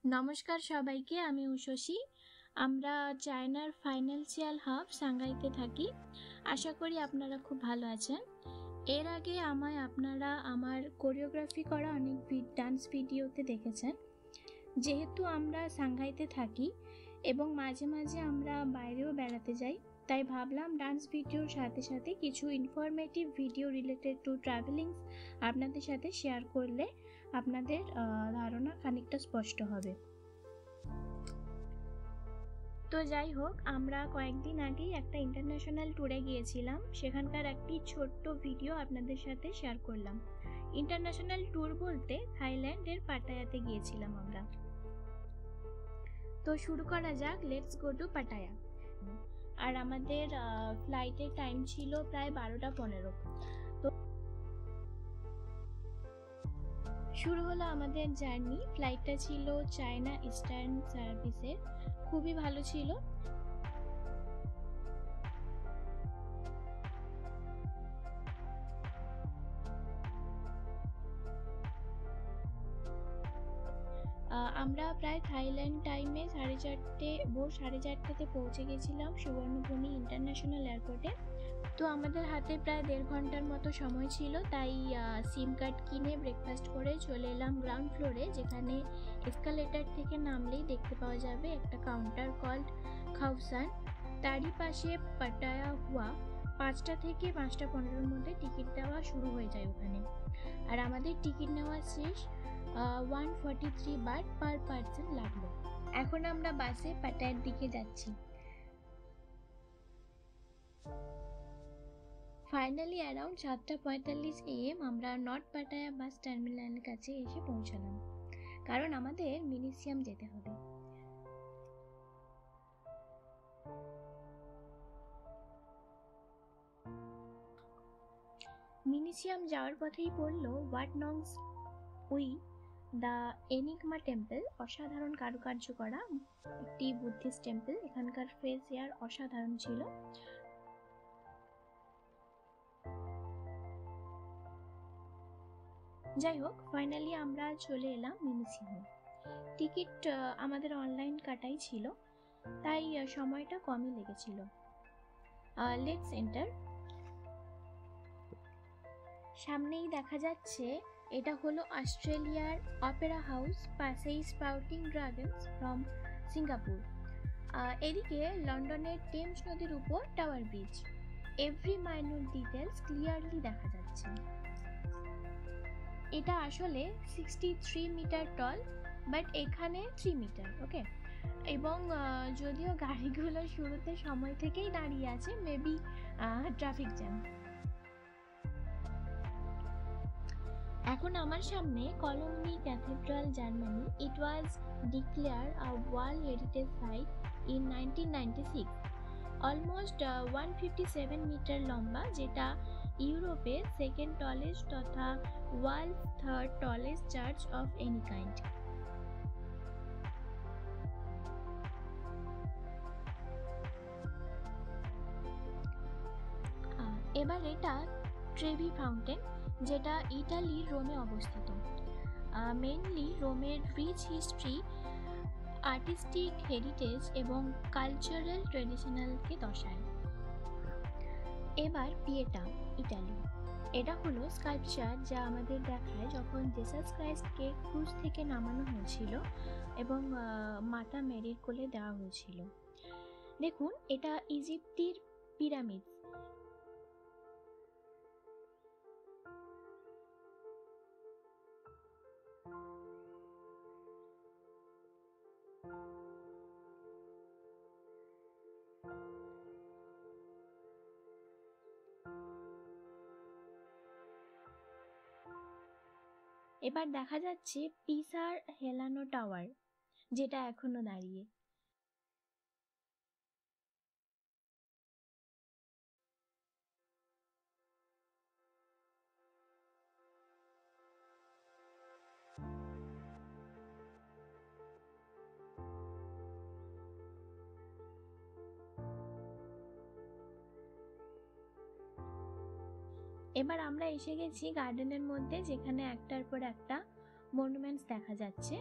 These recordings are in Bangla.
নমস্কার সবাইকে, আমি উষসী। আমরা চায়নার ফাইন্যান্সিয়াল হাব সাংহাইতে থাকি। আশা করি আপনারা খুব ভালো আছেন। এর আগে আপনারা আমার কোরিওগ্রাফি করা অনেক ডান্স ভিডিওতে দেখেছেন। যেহেতু আমরা সাংহাইতে থাকি এবং মাঝে মাঝে আমরা বাইরেও বেড়াতে যাই, তাই ভাবলাম ডান্স ভিডিওর সাথে সাথে কিছু ইনফরমেটিভ ভিডিও রিলেটেড টু ট্রাভেলিংস আপনাদের সাথে শেয়ার করলে আপনাদের ধারণা খানিকটা স্পষ্ট হবে। তো যাই হোক, আমরা কয়েকদিন আগেই একটা ইন্টারন্যাশনাল ট্যুরে গিয়েছিলাম। সেখানকার একটি ছোট্ট ভিডিও আপনাদের সাথে শেয়ার করলাম। ইন্টারন্যাশনাল ট্যুর বলতে থাইল্যান্ডের পাটায়াতে গিয়েছিলাম আমরা। তো শুরু করা যাক, লেটস গো টু পাটায়া। আর আমাদের ফ্লাইটের টাইম ছিল প্রায় 12:15। তো শুরু হলো আমাদের জার্নি। ফ্লাইটটা ছিল চায়না ইস্টার্ন সার্ভিসের, খুবই ভালো ছিল। আমরা প্রায় থাইল্যান্ড টাইমে ভোর 4:30তে পৌঁছে গেছিলাম সুবর্ণভূমি ইন্টারন্যাশনাল এয়ারপোর্টে। তো আমাদের হাতে প্রায় 1.5 ঘন্টার মতো সময় ছিল, তাই সিম কার্ড কিনে ব্রেকফাস্ট করে চলে এলাম গ্রাউন্ড ফ্লোরে, যেখানে এসকালেটার থেকে নামলেই দেখতে পাওয়া যাবে একটা কাউন্টার কল্ড খাউসান। তারই পাশে পাটায়া হুয়া। 5টা থেকে 5:15-র মধ্যে টিকিট দেওয়া শুরু হয়ে যায় ওখানে। আর আমাদের টিকিট নেওয়া শেষ। 143 বাট পার পার্সন লাগলো। এখন আমরা বাসে পাটায়ার দিকে যাচ্ছি। ফাইনালি অ্যারাউন্ড 7:45 AM আমরা নর্থ পাটায়া বাস টার্মিনালের কাছে এসে পৌঁছালাম, কারণ আমাদের মিউজিয়াম যেতে হবে। মিউজিয়াম যাওয়ার পথেই পড়লো ওয়াট নংস উই দ্য এনিগমা টেম্পল। অসাধারণ কারুকার্য করা একটি বুদ্ধিস্ট টেম্পল। এখানকার ফেস এয়ার অসাধারণ ছিল। যাই হোক, ফাইনালি আমরা চলে এলাম মিউজিয়ামে। টিকিট আমাদের অনলাইন কাটাই ছিল, তাই সময়টা কমই লেগেছিল। Let's enter. সামনেই দেখা যাচ্ছে এটা হলো অস্ট্রেলিয়ার অপেরা হাউস, পাশেই স্পাউটিং ড্রাগনস ফ্রম সিঙ্গাপুর। এদিকে লন্ডনের টেমস নদীর উপর tower bridge. Every minor details clearly দেখা যাচ্ছে। এটা আসলে 63 মিটার টল, বাট এখানে 3 মিটার। ওকে, এবং যদিও গাড়িগুলো শুরুতে সময় থেকেই দাঁড়িয়ে আছে, মেবি ট্রাফিক জ্যাম। এখন আমার সামনে Cologne cathedral, Germany. It was declare a world heritage site in 1996। Almost 157 metre লম্বা, যেটা ইউরোপের সেকেন্ড টলেস্ট তথা world third tallest church of any kind. এবার এটা ট্রেভি ফাউন্টেন, যেটা ইটালির রোমে অবস্থিত। মেনলি রোমের রিচ হিস্ট্রি, আর্টিস্টিক হেরিটেজ এবং কালচারাল ট্রেডিশনালকে দর্শায়। এবার পিয়েটা, ইটালি। এটা হলো স্কাল্পচার যা আমাদের দেখায় যখন জেসাস ক্রাইস্টকে ক্রুজ থেকে নামানো হয়েছিল এবং মাতা মেরির কোলে দেওয়া হয়েছিল। দেখুন, এটা ইজিপ্টের পিরামিড। এবার দেখা যাচ্ছে পিসার হেলানো টাওয়ার, যেটা এখনো দাঁড়িয়ে। এবার আমরা এসে গেছি গার্ডেনের মধ্যে, যেখানে একটার পর একটা মনুমেন্টস দেখা যাচ্ছে।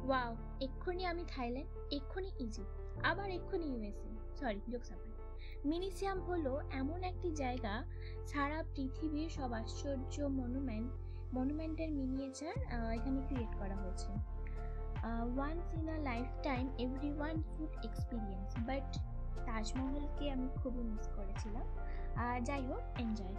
ওয়াও, এক্ষুনি আমি থাইল্যান্ড, এক্ষুনি ইজিপ্ট, আবার এক্ষুনি USA. Sorry, jokes apart. Museum হলো এমন একটি জায়গা, সারা পৃথিবীর সব আশ্চর্য মনুমেন্টের মিনিয়েচার এখানে ক্রিয়েট করা হয়েছে। Once in a lifetime everyone should experience, but তাজমহলকে আমি খুবই মিস করেছিলাম। যাই হোক, এনজয়।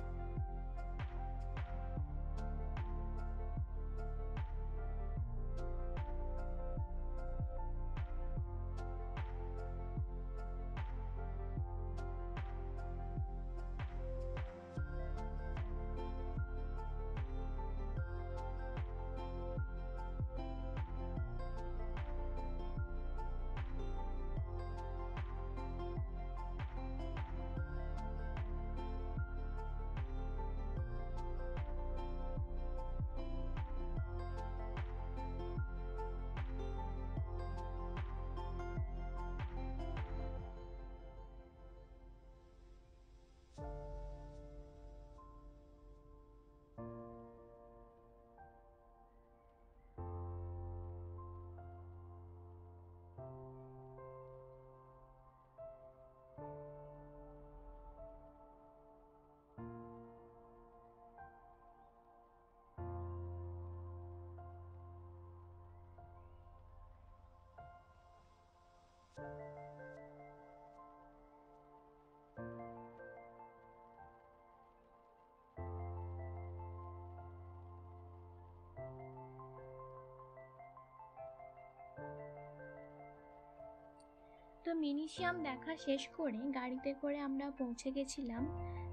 তো মিউজিয়াম দেখা শেষ করে গাড়িতে করে আমরা পৌঁছে গেছিলাম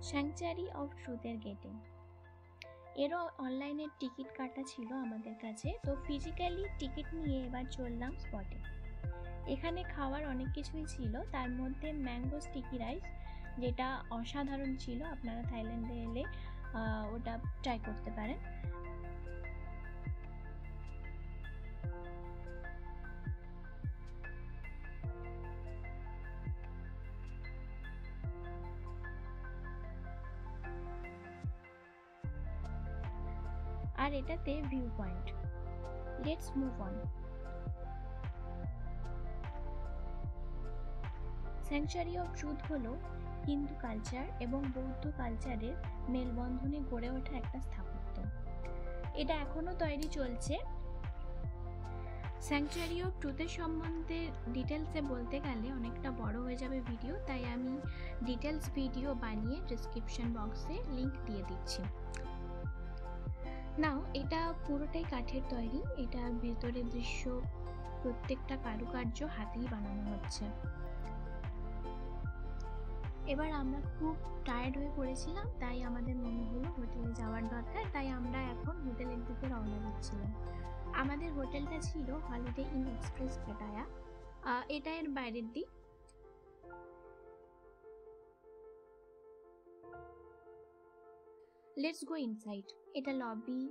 স্যাংচুয়ারি অফ ট্রুথের গেটে। এরও অনলাইনের টিকিট কাটা ছিল আমাদের কাছে, তো ফিজিক্যালি টিকিট নিয়ে এবার চললাম স্পটে। এখানে খাওয়ার অনেক কিছুই ছিল, তার মধ্যে ম্যাঙ্গো স্টিকি রাইস, যেটা অসাধারণ ছিল। আপনারা থাইল্যান্ডে এলে ওটা ট্রাই করতে পারেন। আর এটাতে view point. Let's move on. Sanctuary of truth হলো হিন্দু কালচার এবং বৌদ্ধ কালচারের মেলবন্ধনে গড়ে ওঠা একটা স্থাপত্য। এটা এখনো তৈরি চলছে। স্যাংচুয়ারি অফ ট্রুথের সম্বন্ধে ডিটেলসে বলতে গেলে অনেকটা বড় হয়ে যাবে ভিডিও, তাই আমি ডিটেলস ভিডিও বানিয়ে ডিসক্রিপশন বক্সে লিংক দিয়ে দিচ্ছি। নাও, এটা পুরোটাই কাঠের তৈরি। এটার ভেতরের দৃশ্য, প্রত্যেকটা কারুকার্য হাতেই বানানো হচ্ছে। এবার আমরা খুব টায়ার্ড হয়ে পড়েছিলাম, তাই আমাদের মনে হলো হোটেলে যাওয়ার দরকার, তাই আমরা এখন হোটেলের দিকে রওনা দিচ্ছিলাম। আমাদের হোটেলটা ছিল হলিডে ইন এক্সপ্রেস পাটায়া, এটা এর বাইরের দিক। Let's go inside. এটা লবি।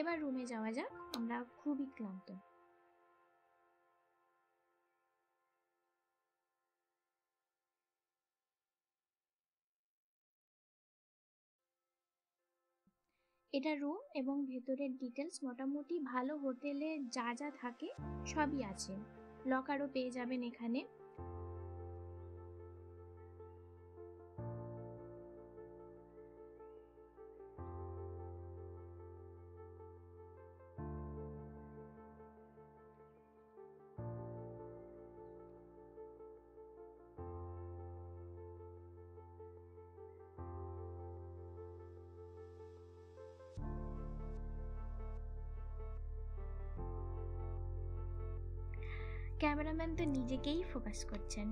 এবার রুমে যাওয়া যাক, আমরা খুবই ক্লান্ত। এটা রুম এবং ভেতরের ডিটেলস মোটামুটি ভালো হোটেলে যা যা থাকে সবই আছে। লকারও পেয়ে যাবেন এখানে। ক্যামেরাম্যান তো নিজেকেই ফোকাস করছেন।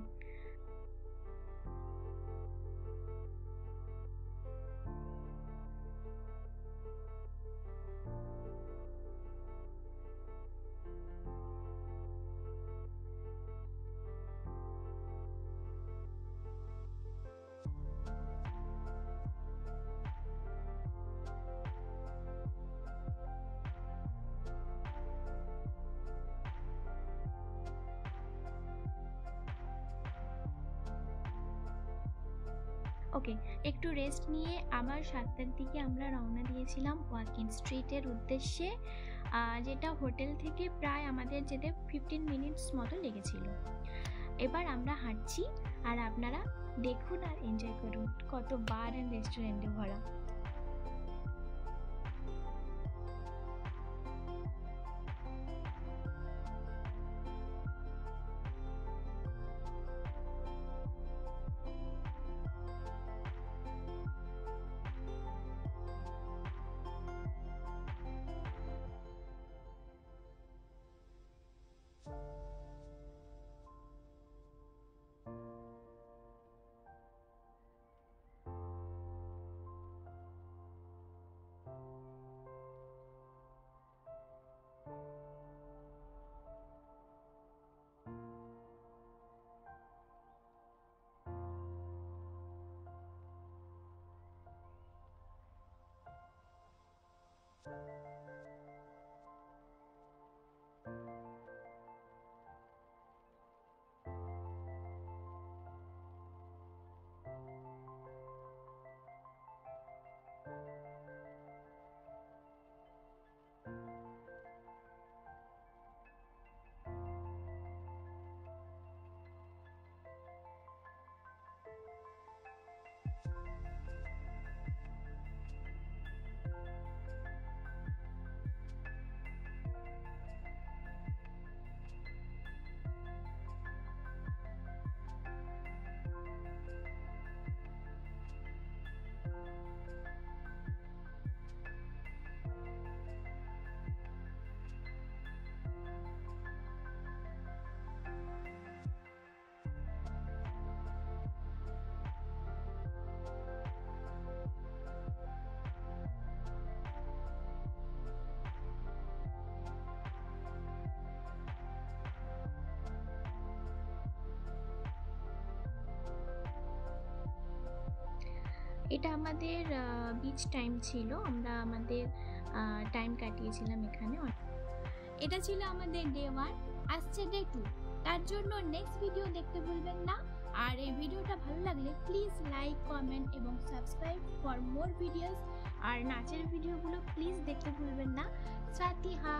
ওকে, একটু রেস্ট নিয়ে আবার 7টার দিকে আমরা রওনা দিয়েছিলাম ওয়াকিং স্ট্রিটের উদ্দেশ্যে, যেটা হোটেল থেকে প্রায় আমাদের যেতে 15 মিনিটস মতো লেগেছিল। এবার আমরা হাঁটছি, আর আপনারা দেখুন আর এনজয় করুন কত বার অ্যান্ড রেস্টুরেন্টে ভরা। এটা আমাদের বিচ টাইম ছিল, আমরা আমাদের টাইম কাটিয়েছিলাম এখানে। এটা ছিল আমাদের ডে 1, আসছে ডে 2, তার জন্য নেক্সট ভিডিও দেখতে ভুলবেন না। আর এই ভিডিওটা ভালো লাগলে প্লিজ লাইক, কমেন্ট এবং সাবস্ক্রাইব ফর মোর ভিডিওস। আর নাচের ভিডিওগুলো প্লিজ দেখতে ভুলবেন না। সাথী হা।